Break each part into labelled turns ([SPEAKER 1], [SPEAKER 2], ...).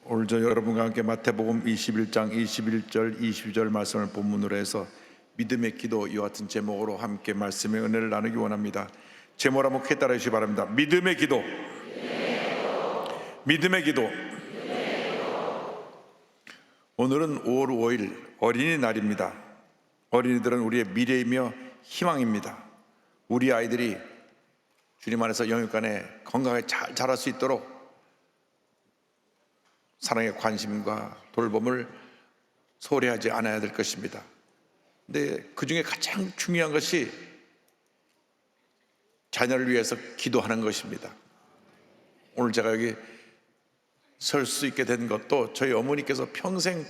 [SPEAKER 1] 오늘 저 여러분과 함께 마태복음 21장 21절 22절 말씀을 본문으로 해서 믿음의 기도 이와 같은 제목으로 함께 말씀의 은혜를 나누기 원합니다. 제목을 한번 크게 따라 주시기 바랍니다. 믿음의 기도. 믿음의 기도. 오늘은 5월 5일 어린이날입니다. 어린이들은 우리의 미래이며 희망입니다. 우리 아이들이 주님 안에서 영육간에 건강하게 잘 자랄 수 있도록 사랑의 관심과 돌봄을 소홀히하지 않아야 될 것입니다. 근데 그 중에 가장 중요한 것이 자녀를 위해서 기도하는 것입니다. 오늘 제가 여기 설 수 있게 된 것도 저희 어머니께서 평생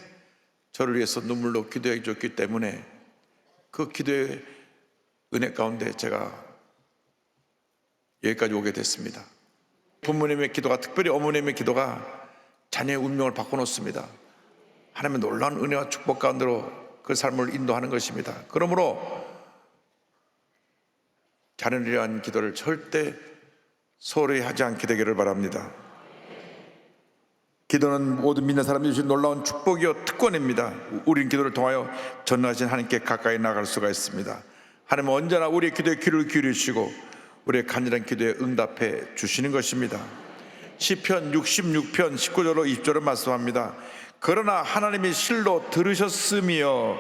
[SPEAKER 1] 저를 위해서 눈물로 기도해 줬기 때문에 그 기도의 은혜 가운데 제가 여기까지 오게 됐습니다. 부모님의 기도가, 특별히 어머님의 기도가 자녀의 운명을 바꿔놓습니다. 하나님의 놀라운 은혜와 축복 가운데로 그 삶을 인도하는 것입니다. 그러므로 자녀를 위한 기도를 절대 소홀히 하지 않게 되기를 바랍니다. 기도는 모든 믿는 사람들이 주신 놀라운 축복이요 특권입니다. 우리는 기도를 통하여 전능하신 하나님께 가까이 나갈 수가 있습니다. 하나님은 언제나 우리의 기도에 귀를 기울이시고 우리의 간절한 기도에 응답해 주시는 것입니다. 시편 66편 19절로 20절을 말씀합니다. 그러나 하나님이 실로 들으셨으며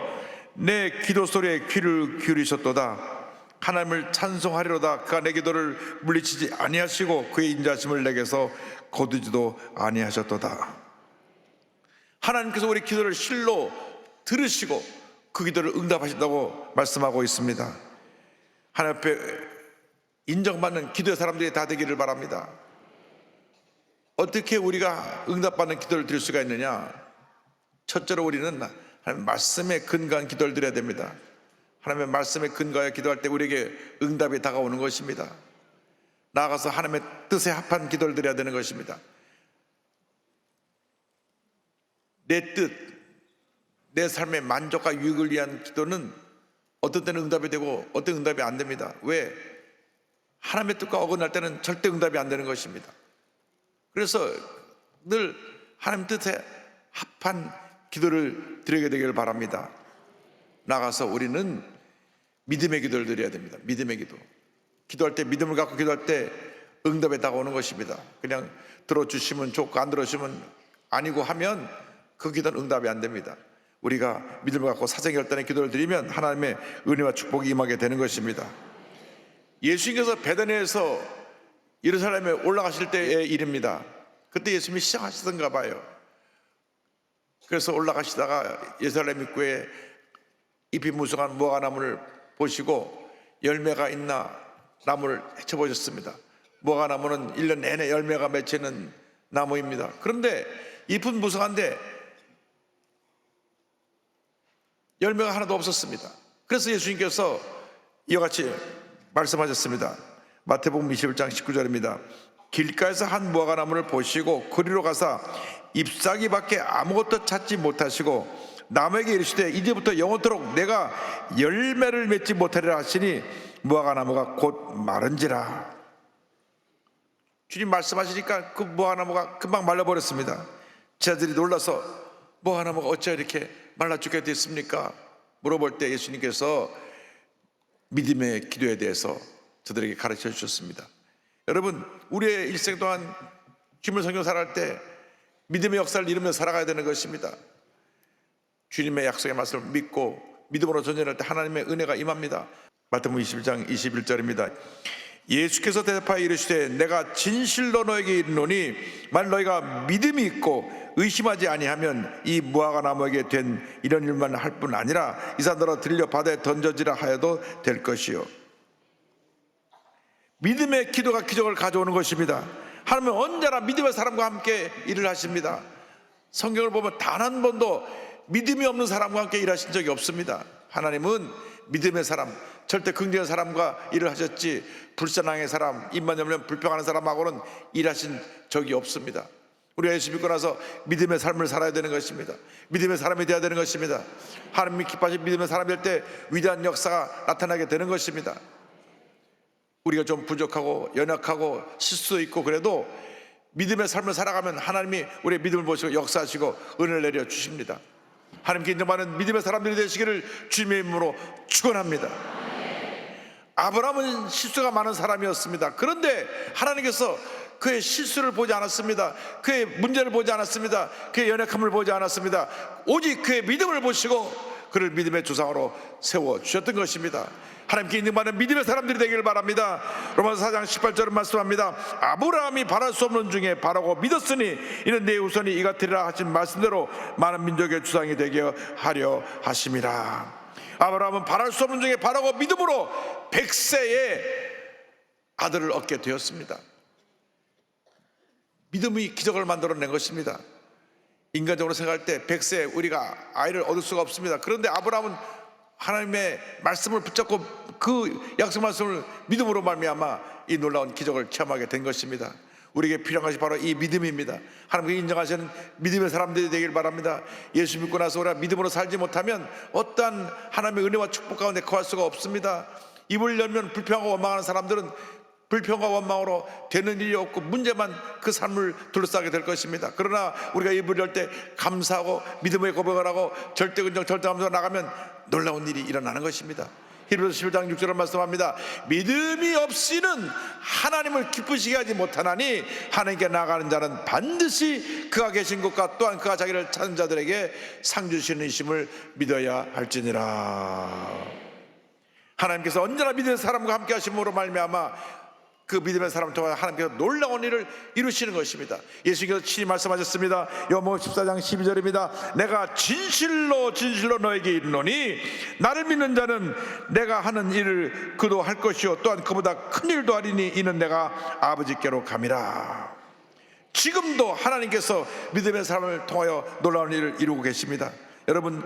[SPEAKER 1] 내 기도 소리에 귀를 기울이셨도다. 하나님을 찬송하리로다. 그가 내 기도를 물리치지 아니하시고 그의 인자심을 내게서 거두지도 아니하셨도다. 하나님께서 우리 기도를 실로 들으시고 그 기도를 응답하신다고 말씀하고 있습니다. 하나님 앞에 인정받는 기도의 사람들이 다 되기를 바랍니다. 어떻게 우리가 응답받는 기도를 드릴 수가 있느냐? 첫째로 우리는 하나님의 말씀에 근거한 기도를 드려야 됩니다. 하나님의 말씀에 근거하여 기도할 때 우리에게 응답이 다가오는 것입니다. 나아가서 하나님의 뜻에 합한 기도를 드려야 되는 것입니다. 내 뜻, 내 삶의 만족과 유익을 위한 기도는 어떤 때는 응답이 되고 어떤 때는 응답이 안 됩니다. 왜? 하나님의 뜻과 어긋날 때는 절대 응답이 안 되는 것입니다. 그래서 늘 하나님 뜻에 합한 기도를 드리게 되기를 바랍니다. 나가서 우리는 믿음의 기도를 드려야 됩니다. 믿음의 기도. 기도할 때, 믿음을 갖고 기도할 때 응답에 다가오는 것입니다. 그냥 들어주시면 좋고 안 들어주시면 아니고 하면 그 기도는 응답이 안 됩니다. 우리가 믿음을 갖고 사정결단의 기도를 드리면 하나님의 은혜와 축복이 임하게 되는 것입니다. 예수님께서 베다니에서 예루살렘에 올라가실 때의 일입니다. 그때 예수님이 시작하시던가 봐요. 그래서 올라가시다가 예루살렘 입구에 잎이 무성한 무화과나무를 보시고 열매가 있나 나무를 헤쳐보셨습니다. 무화과나무는 1년 내내 열매가 맺히는 나무입니다. 그런데 잎은 무성한데 열매가 하나도 없었습니다. 그래서 예수님께서 이와 같이 말씀하셨습니다. 마태복음 21장 19절입니다. 길가에서 한 무화과나무를 보시고 그리로 가사 잎사귀밖에 아무것도 찾지 못하시고 남에게 이르시되 이제부터 영원토록 내가 열매를 맺지 못하리라 하시니 무화과나무가 곧 마른지라. 주님 말씀하시니까 그 무화과나무가 금방 말라버렸습니다. 제자들이 놀라서 무화과나무가 어찌 이렇게 말라 죽게 됐습니까? 물어볼 때 예수님께서 믿음의 기도에 대해서 저들에게 가르쳐 주셨습니다. 여러분, 우리의 일생 동안 주님을 섬겨살아갈 때 믿음의 역사를 이루며 살아가야 되는 것입니다. 주님의 약속의 말씀을 믿고 믿음으로 전진할 때 하나님의 은혜가 임합니다. 마태복음 21장 21절입니다. 예수께서 대답하여 이르시되 내가 진실로 너에게 이르노니 만일 너희가 믿음이 있고 의심하지 아니하면 이 무화과나무에게 된 이런 일만 할 뿐 아니라 이 산더러 들려 바다에 던져지라 하여도 될 것이요. 믿음의 기도가 기적을 가져오는 것입니다. 하나님은 언제나 믿음의 사람과 함께 일을 하십니다. 성경을 보면 단 한 번도 믿음이 없는 사람과 함께 일하신 적이 없습니다. 하나님은 믿음의 사람, 절대 긍정의 사람과 일을 하셨지 불신앙의 사람, 입만 열면 불평하는 사람하고는 일하신 적이 없습니다. 우리가 예수 믿고 나서 믿음의 삶을 살아야 되는 것입니다. 믿음의 사람이 되어야 되는 것입니다. 하나님이 기뻐하신 믿음의 사람이 될 때 위대한 역사가 나타나게 되는 것입니다. 우리가 좀 부족하고 연약하고 실수도 있고 그래도 믿음의 삶을 살아가면 하나님이 우리의 믿음을 보시고 역사하시고 은혜를 내려 주십니다. 하나님께 인정받는 믿음의 사람들이 되시기를 주님의 이름으로 축원합니다. 아브라함은 실수가 많은 사람이었습니다. 그런데 하나님께서 그의 실수를 보지 않았습니다. 그의 문제를 보지 않았습니다. 그의 연약함을 보지 않았습니다. 오직 그의 믿음을 보시고 그를 믿음의 조상으로 세워주셨던 것입니다. 하나님께 인정받는 믿음의 사람들이 되기를 바랍니다. 로마서 4장 18절은 말씀합니다. 아브라함이 바랄 수 없는 중에 바라고 믿었으니 이는 내 후손이 이같으리라 하신 말씀대로 많은 민족의 주상이 되게 하려 하심이라. 아브라함은 바랄 수 없는 중에 바라고 믿음으로 100세에 아들을 얻게 되었습니다. 믿음이 기적을 만들어낸 것입니다. 인간적으로 생각할 때 100세에 우리가 아이를 얻을 수가 없습니다. 그런데 아브라함은 하나님의 말씀을 붙잡고 그 약속 말씀을 믿음으로 말미암아 이 놀라운 기적을 체험하게 된 것입니다. 우리에게 필요한 것이 바로 이 믿음입니다. 하나님께 인정하시는 믿음의 사람들이 되길 바랍니다. 예수 믿고 나서 우리가 믿음으로 살지 못하면 어떠한 하나님의 은혜와 축복 가운데 거할 수가 없습니다. 입을 열면 불평하고 원망하는 사람들은 불평과 원망으로 되는 일이 없고 문제만 그 삶을 둘러싸게 될 것입니다. 그러나 우리가 입을 열 때 감사하고 믿음의 고백을 하고 절대근정 절대감사로 나가면 놀라운 일이 일어나는 것입니다. 히브리서 11장 6절을 말씀합니다. 믿음이 없이는 하나님을 기쁘시게 하지 못하나니 하나님께 나아가는 자는 반드시 그가 계신 곳과 또한 그가 자기를 찾는 자들에게 상 주시는 이심을 믿어야 할지니라. 하나님께서 언제나 믿음의 사람과 함께 하심으로 말미암아 그 믿음의 사람을 통해 하나님께서 놀라운 일을 이루시는 것입니다. 예수님께서 친히 말씀하셨습니다. 요한복음 14장 12절입니다. 내가 진실로 진실로 너에게 이르노니 나를 믿는 자는 내가 하는 일을 그도 할 것이요 또한 그보다 큰 일도 하리니 이는 내가 아버지께로 감이라. 지금도 하나님께서 믿음의 사람을 통하여 놀라운 일을 이루고 계십니다. 여러분,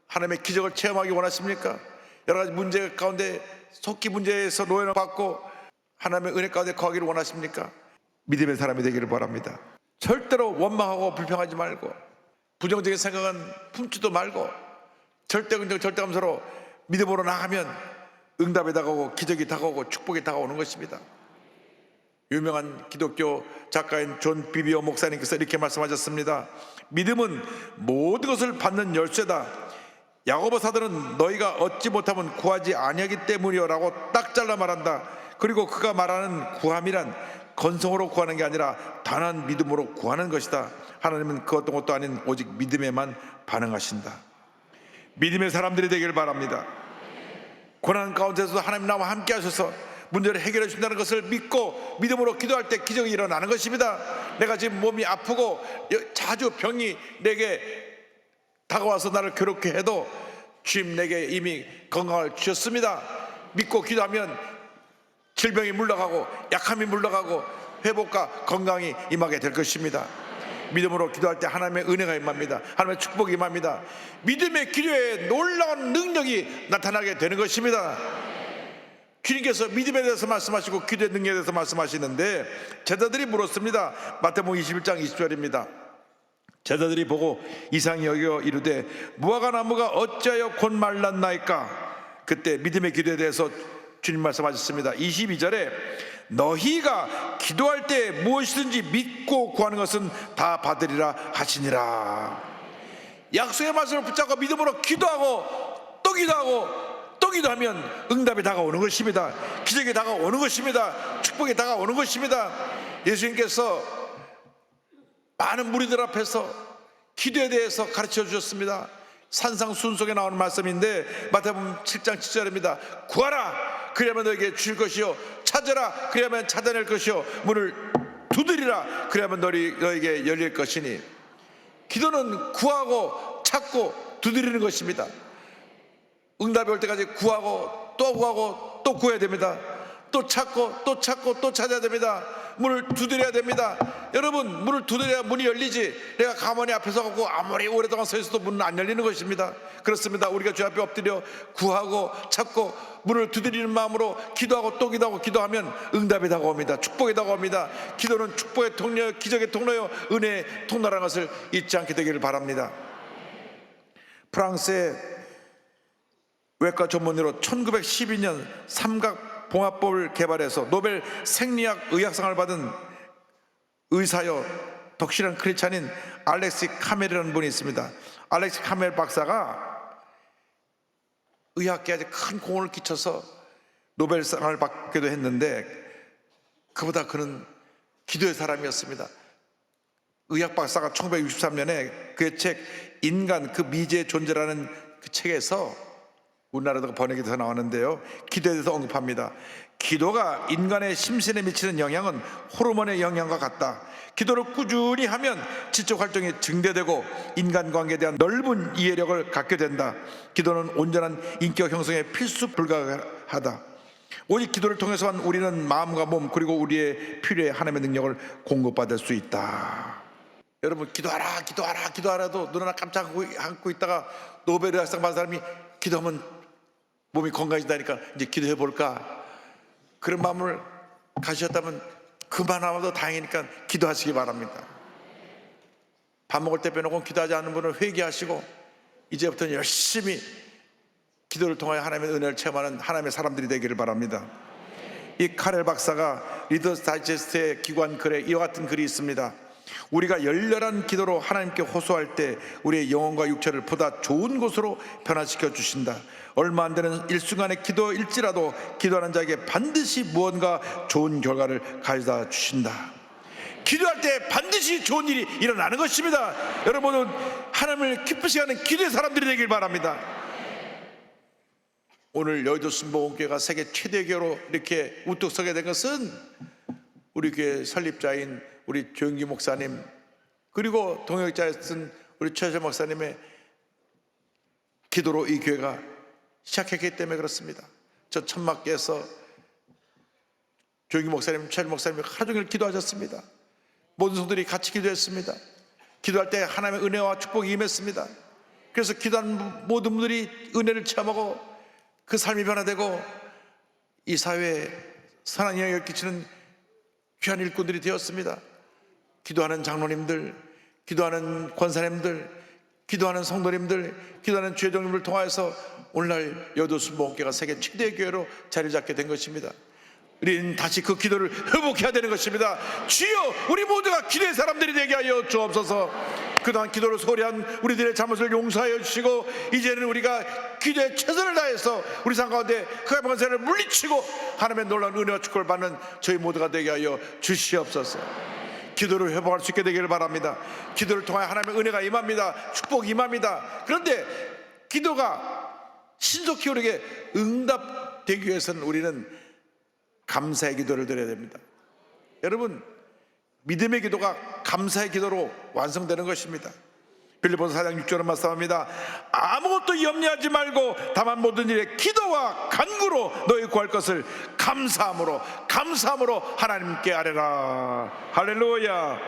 [SPEAKER 1] 하나님의 기적을 체험하기 원하십니까? 여러 가지 문제 가운데 속기 문제에서 노예를 받고 하나님의 은혜 가운데 거하기를 원하십니까? 믿음의 사람이 되기를 바랍니다. 절대로 원망하고 불평하지 말고 부정적인 생각은 품지도 말고 절대긍정 절대감사로 믿음으로 나가면 응답이 다가오고 기적이 다가오고 축복이 다가오는 것입니다. 유명한 기독교 작가인 존 비비오 목사님께서 이렇게 말씀하셨습니다. 믿음은 모든 것을 받는 열쇠다. 야고보 사도는 너희가 얻지 못하면 구하지 아니하기 때문이요라고 딱 잘라 말한다. 그리고 그가 말하는 구함이란 건성으로 구하는 게 아니라 단한 믿음으로 구하는 것이다. 하나님은 그 어떤 것도 아닌 오직 믿음에만 반응하신다. 믿음의 사람들이 되길 바랍니다. 고난 가운데서도 하나님 나와 함께 하셔서 문제를 해결해 준다는 것을 믿고 믿음으로 기도할 때 기적이 일어나는 것입니다. 내가 지금 몸이 아프고 자주 병이 내게 다가와서 나를 괴롭게 해도 주님 내게 이미 건강을 주셨습니다. 믿고 기도하면 질병이 물러가고 약함이 물러가고 회복과 건강이 임하게 될 것입니다. 믿음으로 기도할 때 하나님의 은혜가 임합니다. 하나님의 축복이 임합니다. 믿음의 기도에 놀라운 능력이 나타나게 되는 것입니다. 주님께서 믿음에 대해서 말씀하시고 기도의 능력에 대해서 말씀하시는데 제자들이 물었습니다. 마태복음 21장 20절입니다. 제자들이 보고 이상히 여겨 이르되 무화과 나무가 어찌하여 곧 말랐나이까. 그때 믿음의 기도에 대해서 주님 말씀하셨습니다. 22절에 너희가 기도할 때 무엇이든지 믿고 구하는 것은 다 받으리라 하시니라. 약속의 말씀을 붙잡고 믿음으로 기도하고 또 기도하고 또 기도하면 응답이 다가오는 것입니다. 기적이 다가오는 것입니다. 축복이 다가오는 것입니다. 예수님께서 많은 무리들 앞에서 기도에 대해서 가르쳐 주셨습니다. 산상순속에 나오는 말씀인데 마태복음 7장 7절입니다. 구하라 그리하면 너에게 줄 것이요 찾으라 그리하면 찾아낼 것이요 문을 두드리라 그리하면 너에게 열릴 것이니. 기도는 구하고 찾고 두드리는 것입니다. 응답이 올 때까지 구하고 또 구해야 됩니다. 또 찾고 또 찾고 또 찾아야 됩니다. 문을 두드려야 됩니다. 여러분, 문을 두드려야 문이 열리지 내가 가만히 앞에서 갖고 아무리 오랫동안 서 있어도 문은 안 열리는 것입니다. 그렇습니다. 우리가 주 앞에 엎드려 구하고 찾고 문을 두드리는 마음으로 기도하고 또 기도하고 기도하면 응답이 다가옵니다. 축복이 다가옵니다. 기도는 축복의 통로요 기적의 통로요 은혜의 통로라는 것을 잊지 않게 되기를 바랍니다. 프랑스의 외과 전문의로 1912년 삼각봉합법을 개발해서 노벨 생리학 의학상을 받은 의사요 독실한 크리스찬인 알렉시 카멜이라는 분이 있습니다. 알렉시 카멜 박사가 의학계에 아주 큰 공을 끼쳐서 노벨상을 받기도 했는데, 그보다 그는 기도의 사람이었습니다. 의학 박사가 1963년에 그의 책 인간 그 미지의 존재라는 그 책에서, 우리나라도 번역이 돼서 나왔는데요, 기도에 대해서 언급합니다. 기도가 인간의 심신에 미치는 영향은 호르몬의 영향과 같다. 기도를 꾸준히 하면 지적 활동이 증대되고 인간관계에 대한 넓은 이해력을 갖게 된다. 기도는 온전한 인격 형성에 필수 불가하다. 오직 기도를 통해서만 우리는 마음과 몸 그리고 우리의 필요에 하나님의 능력을 공급받을 수 있다. 여러분, 기도하라 기도하라 기도하라도 눈 하나 깜짝 감고 있다가 노벨 의학상 받은 사람이 기도하면 몸이 건강해진다니까 이제 기도해 볼까, 그런 마음을 가지셨다면 그만하면 다행이니까 기도하시기 바랍니다. 밥 먹을 때 빼놓고 기도하지 않는 분은 회개하시고 이제부터는 열심히 기도를 통하여 하나님의 은혜를 체험하는 하나님의 사람들이 되기를 바랍니다. 이 카렐 박사가 리더스 다이제스트의 기관 글에 이와 같은 글이 있습니다. 우리가 열렬한 기도로 하나님께 호소할 때 우리의 영혼과 육체를 보다 좋은 곳으로 변화시켜 주신다. 얼마 안 되는 일순간의 기도일지라도 기도하는 자에게 반드시 무언가 좋은 결과를 가져다 주신다. 기도할 때 반드시 좋은 일이 일어나는 것입니다. 여러분은 하나님을 기쁘시게 하는 기도의 사람들이 되길 바랍니다. 오늘 여의도 순복음교회가 세계 최대 교회로 이렇게 우뚝 서게 된 것은 우리 교회 설립자인 우리 조영기 목사님, 그리고 동역자였던 우리 최재 목사님의 기도로 이 교회가 시작했기 때문에 그렇습니다. 저 천막에서 조영기 목사님, 최재 목사님이 하루 종일 기도하셨습니다. 모든 성도들이 같이 기도했습니다. 기도할 때 하나님의 은혜와 축복이 임했습니다. 그래서 기도하는 모든 분들이 은혜를 체험하고 그 삶이 변화되고 이 사회에 선한 영향을 끼치는 귀한 일꾼들이 되었습니다. 기도하는 장로님들, 기도하는 권사님들, 기도하는 성도님들, 기도하는 주회장님을 통하여서 오늘날 여의도 순복음교회가 세계 최대의 교회로 자리 잡게 된 것입니다. 우리는 다시 그 기도를 회복해야 되는 것입니다. 주여, 우리 모두가 기도의 사람들이 되게 하여 주옵소서. 그동안 기도로 소리한 우리들의 잘못을 용서하여 주시고 이제는 우리가 기도에 최선을 다해서 우리 삶 가운데 흑암의 권세를 물리치고 하나님의 놀라운 은혜와 축복을 받는 저희 모두가 되게 하여 주시옵소서. 기도를 회복할 수 있게 되기를 바랍니다. 기도를 통하여 하나님의 은혜가 임합니다. 축복이 임합니다. 그런데 기도가 신속히 우리에게 응답되기 위해서는 우리는 감사의 기도를 드려야 됩니다. 여러분, 믿음의 기도가 감사의 기도로 완성되는 것입니다. 빌립보서 4장 6절은 말씀합니다. 아무것도 염려하지 말고 다만 모든 일에 기도와 간구로 너희 구할 것을 감사함으로 하나님께 아뢰라. 할렐루야.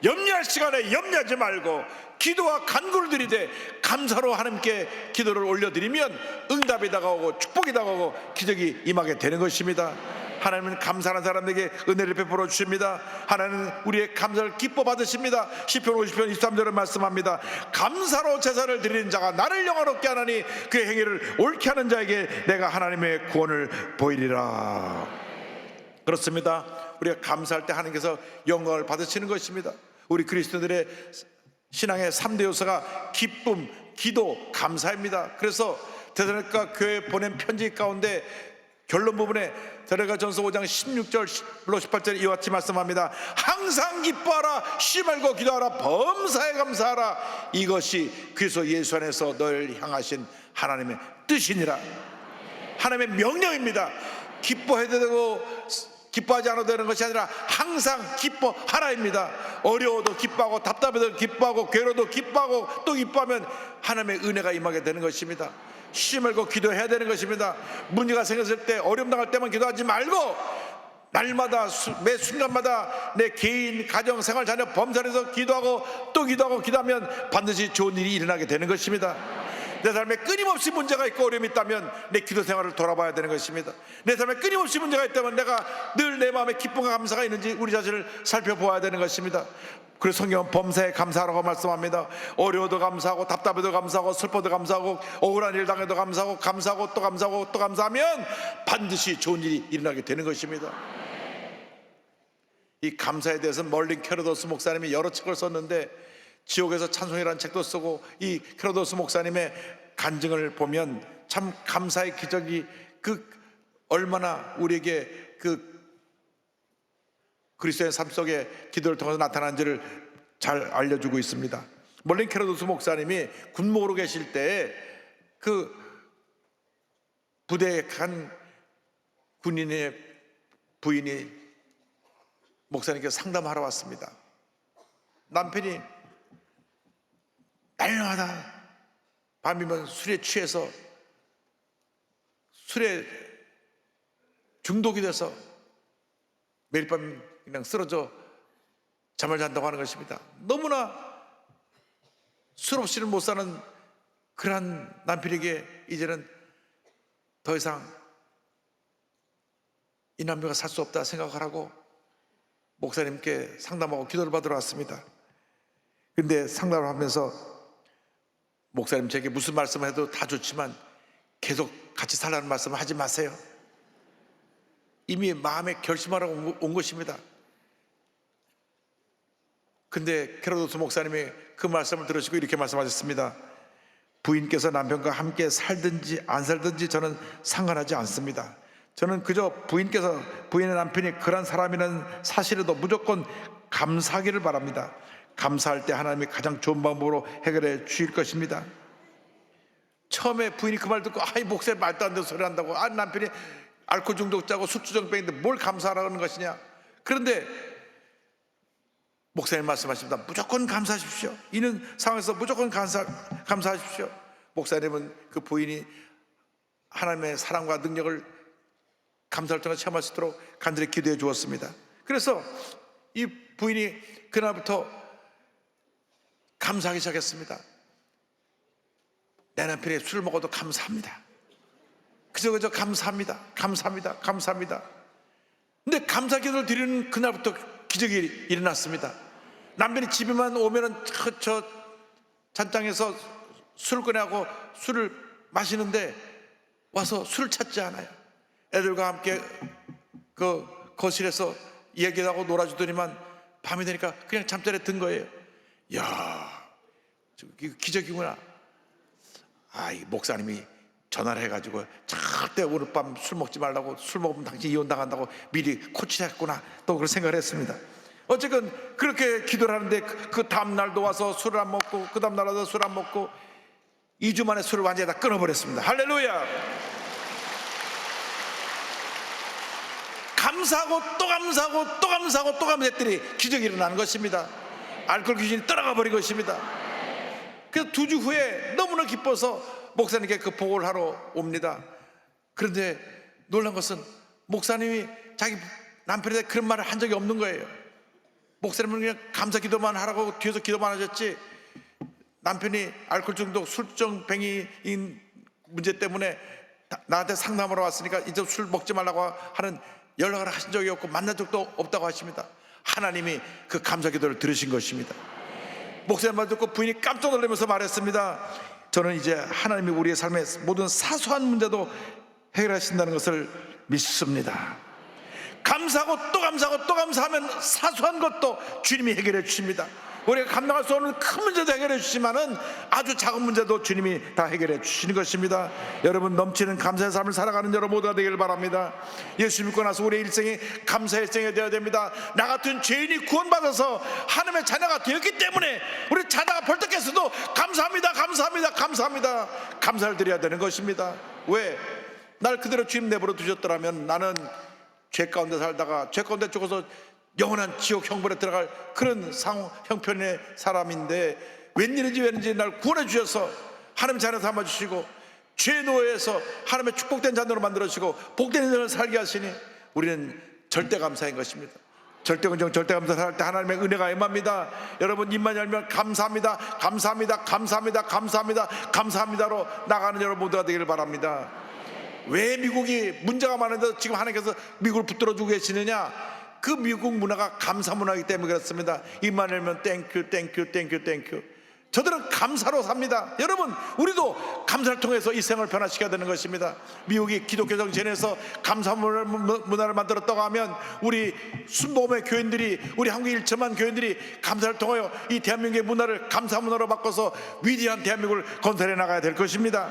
[SPEAKER 1] 염려할 시간에 염려하지 말고 기도와 간구를 드리되 감사로 하나님께 기도를 올려드리면 응답이 다가오고 축복이 다가오고 기적이 임하게 되는 것입니다. 하나님은 감사하는 사람에게 은혜를 베풀어 주십니다. 하나님은 우리의 감사를 기뻐 받으십니다. 시편 50편 23절은 말씀합니다. 감사로 제사를 드리는 자가 나를 영화롭게 하나니 그의 행위를 옳게 하는 자에게 내가 하나님의 구원을 보이리라. 그렇습니다. 우리가 감사할 때 하나님께서 영광을 받으시는 것입니다. 우리 그리스도인들의 신앙의 3대 요소가 기쁨, 기도, 감사입니다. 그래서 데살로니가 교회에 보낸 편지 가운데 결론 부분에 데살로니가전서 5장 16절로 18절에 이와 같이 말씀합니다. 항상 기뻐하라, 쉬지 말고 기도하라, 범사에 감사하라. 이것이 그리스도 예수 안에서 너를 향하신 하나님의 뜻이니라. 하나님의 명령입니다. 기뻐해야 되고 기뻐하지 않아도 되는 것이 아니라 항상 기뻐하라입니다. 어려워도 기뻐하고 답답해도 기뻐하고 괴로워도 기뻐하고 또 기뻐하면 하나님의 은혜가 임하게 되는 것입니다. 쉬지 말고 기도해야 되는 것입니다. 문제가 생겼을 때, 어려움 당할 때만 기도하지 말고 날마다 매 순간마다 내 개인, 가정, 생활, 자녀, 범사에서 기도하고 또 기도하고 기도하면 반드시 좋은 일이 일어나게 되는 것입니다. 내 삶에 끊임없이 문제가 있고 어려움이 있다면 내 기도 생활을 돌아봐야 되는 것입니다. 내 삶에 끊임없이 문제가 있다면 내가 늘 내 마음에 기쁨과 감사가 있는지 우리 자신을 살펴보아야 되는 것입니다. 그래서 성경은 범사에 감사하라고 말씀합니다. 어려워도 감사하고 답답해도 감사하고 슬퍼도 감사하고 억울한 일 당해도 감사하고 감사하고 또 감사하고 또 감사하면 반드시 좋은 일이 일어나게 되는 것입니다. 이 감사에 대해서 멀린 캐러도스 목사님이 여러 책을 썼는데 지옥에서 찬송이라는 책도 쓰고 이 캐러도스 목사님의 간증을 보면 참 감사의 기적이 얼마나 우리에게 그리스도의 삶 속에 기도를 통해서 나타난지를 잘 알려주고 있습니다. 멀린 캐러도스 목사님이 군목으로 계실 때에 부대에 간 군인의 부인이 목사님께 상담하러 왔습니다. 남편이 날마다 밤이면 술에 취해서 술에 중독이 돼서 매일 밤 그냥 쓰러져 잠을 잔다고 하는 것입니다. 너무나 술 없이는 못 사는 그러한 남편에게 이제는 더 이상 이 남녀가 살 수 없다 생각을 하고 목사님께 상담하고 기도를 받으러 왔습니다. 그런데 상담을 하면서 목사님, 제게 무슨 말씀을 해도 다 좋지만 계속 같이 살라는 말씀을 하지 마세요. 이미 마음에 결심하라고 온 것입니다. 근데 캐러도스 목사님이 그 말씀을 들으시고 이렇게 말씀하셨습니다. 부인께서 남편과 함께 살든지 안 살든지 저는 상관하지 않습니다. 저는 그저 부인의 남편이 그런 사람이라는 사실에도 무조건 감사하기를 바랍니다. 감사할 때 하나님이 가장 좋은 방법으로 해결해 주실 것입니다. 처음에 부인이 그 말 듣고 아이 목사님 말도 안 되는 소리 한다고, 남편이 알코올 중독자고 술주정뱅인데 뭘 감사하라는 것이냐. 그런데 목사님 말씀하십니다. 무조건 감사하십시오. 이는 상황에서 무조건 감사하십시오. 목사님은 그 부인이 하나님의 사랑과 능력을 감사를 통해 체험할 수 있도록 간절히 기도해 주었습니다. 그래서 이 부인이 그날부터 감사하기 시작했습니다. 내 남편이 술을 먹어도 감사합니다. 그저 감사합니다. 감사합니다. 근데 감사 기도를 드리는 그날부터 기적이 일어났습니다. 남편이 집에만 오면은 저 잔장에서 술을 꺼내고 술을 마시는데 와서 술을 찾지 않아요. 애들과 함께 그 거실에서 얘기하고 놀아주더니만 밤이 되니까 그냥 잠자리에 든 거예요. 야, 기적이구나. 이 목사님이 전화를 해가지고 절대 오늘 밤 술 먹지 말라고, 술 먹으면 당신 이혼당한다고 미리 코치했구나, 또 그런 생각을 했습니다. 어쨌든 그렇게 기도를 하는데 그 다음날도 와서 술을 안 먹고, 그 다음날 와서 술 안 먹고 2주 만에 술을 완전히 다 끊어버렸습니다. 할렐루야. 감사하고 또 감사하고 또 감사하고 또 감사했더니 기적이 일어나는 것입니다. 알코올 귀신이 떠나가 버린 것입니다. 그래서 2주 후에 너무나 기뻐서 목사님께 그 보고를 하러 옵니다. 그런데 놀란 것은 목사님이 자기 남편에 대해 그런 말을 한 적이 없는 거예요. 목사님은 그냥 감사 기도만 하라고 뒤에서 기도만 하셨지, 남편이 알코올 중독 술정뱅이인 문제 때문에 나한테 상담하러 왔으니까 이제 술 먹지 말라고 하는 연락을 하신 적이 없고 만난 적도 없다고 하십니다. 하나님이 그 감사 기도를 들으신 것입니다. 목사님 말 듣고 부인이 깜짝 놀라면서 말했습니다. 저는 이제 하나님이 우리의 삶의 모든 사소한 문제도 해결하신다는 것을 믿습니다. 감사하고 또 감사하고 또 감사하면 사소한 것도 주님이 해결해 주십니다. 우리가 감당할 수 없는 큰 문제도 해결해 주시지만은 아주 작은 문제도 주님이 다 해결해 주시는 것입니다. 여러분, 넘치는 감사의 삶을 살아가는 여러분 모두가 되길 바랍니다. 예수 믿고 나서 우리의 일생이 감사의 일생이 되어야 됩니다. 나 같은 죄인이 구원받아서 하나님의 자녀가 되었기 때문에 우리 자다가 벌떡했어도 감사합니다, 감사합니다, 감사합니다, 감사를 드려야 되는 것입니다. 왜? 날 그대로 주님 내버려 두셨더라면 나는 죄 가운데 살다가 죄 가운데 죽어서 영원한 지옥 형벌에 들어갈 그런 형편의 사람인데, 웬일인지 날 구원해 주셔서 하나님 자녀 삼아주시고 죄 노예에서 하나님의 축복된 자녀로 만들어주시고 복된 인생을 살게 하시니 우리는 절대 감사인 것입니다. 절대 긍정, 절대 감사할 때 하나님의 은혜가 임합니다. 여러분, 입만 열면 감사합니다, 감사합니다, 감사합니다, 감사합니다, 감사합니다로 나가는 여러분 모두가 되기를 바랍니다. 왜 미국이 문제가 많은데 지금 하나님께서 미국을 붙들어주고 계시느냐? 그 미국 문화가 감사 문화이기 때문에 그렇습니다. 입만 열면 땡큐 땡큐 땡큐 땡큐. 저들은 감사로 삽니다. 여러분, 우리도 감사를 통해서 이 생을 변화시켜야 되는 것입니다. 미국이 기독교 정신에서 감사 문화를 만들었다고 하면 우리 순복음의 교인들이, 우리 한국 일천만 교인들이 감사를 통하여 이 대한민국의 문화를 감사 문화로 바꿔서 위대한 대한민국을 건설해 나가야 될 것입니다.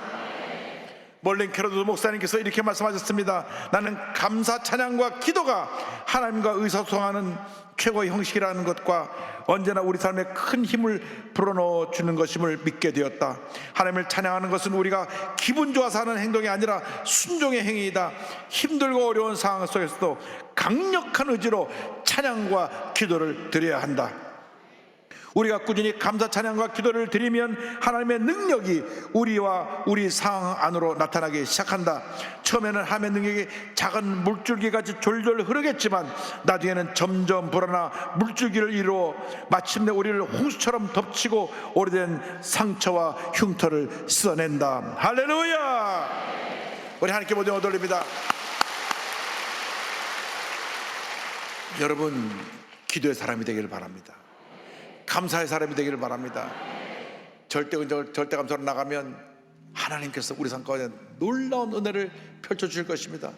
[SPEAKER 1] 멀린 캐로드 목사님께서 이렇게 말씀하셨습니다. 나는 감사 찬양과 기도가 하나님과 의사소통하는 최고의 형식이라는 것과 언제나 우리 삶에 큰 힘을 불어넣어 주는 것임을 믿게 되었다. 하나님을 찬양하는 것은 우리가 기분 좋아서 하는 행동이 아니라 순종의 행위이다. 힘들고 어려운 상황 속에서도 강력한 의지로 찬양과 기도를 드려야 한다. 우리가 꾸준히 감사 찬양과 기도를 드리면 하나님의 능력이 우리와 우리 상황 안으로 나타나기 시작한다. 처음에는 하나님의 능력이 작은 물줄기같이 졸졸 흐르겠지만 나중에는 점점 불어나 물줄기를 이루어 마침내 우리를 홍수처럼 덮치고 오래된 상처와 흉터를 씻어낸다. 할렐루야! 우리 하나님께 모든 영광 돌립니다. 여러분, 기도의 사람이 되기를 바랍니다. 감사의 사람이 되기를 바랍니다. 절대 감사로 나가면 하나님께서 우리 삶 가운데 놀라운 은혜를 펼쳐주실 것입니다.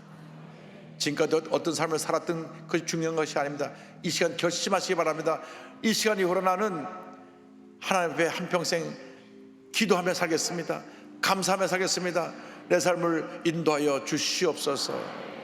[SPEAKER 1] 지금까지 어떤 삶을 살았던 것이 중요한 것이 아닙니다. 이 시간 결심하시기 바랍니다. 이 시간 이후로 나는 하나님 앞에 한평생 기도하며 살겠습니다. 감사하며 살겠습니다. 내 삶을 인도하여 주시옵소서.